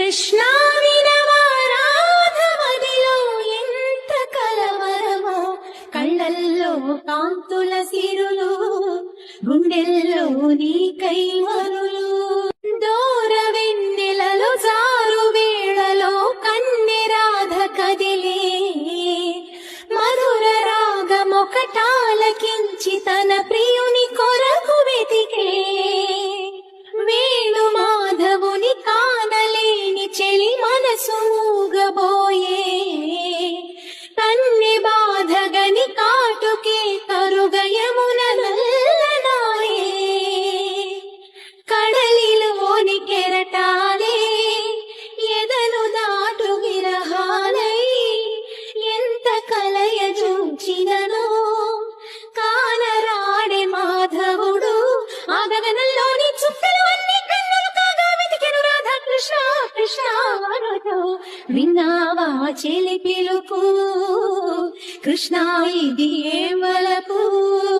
కృష్ణ వినవా రాధమదిలో ఎంత కలవరమో, కళ్ళల్లో కాంతుల సిరులు, గుండెల్లో నీ కైవరులు. దూర వెన్నెలలో జారు వేళలో కన్నె రాధ కదిలే, మధుర రాగమొకటాలకించి తన ప్రియుని కొరకు వెతికే. వేణు మాధవుని కానలేని చెలి మనసు మూగబోయే, కన్నె బాధగని కాటుకే కరుగయమున నల్లనాయే. కడలిలోని కెరటాలే ఎదను దాటు విరహాలై, ఎంత కలయ చూచిననో కానరాడే మాధవుడు. ఆ గగనంలోని చుక్కలు అన్ని కన్నులు కాగా వెతికెను రాధా కృష్ణ కృష్ణ అనుతో. విన్నావా చెలి పిలుపు, కృష్ణ ఇది ఏ వలపు.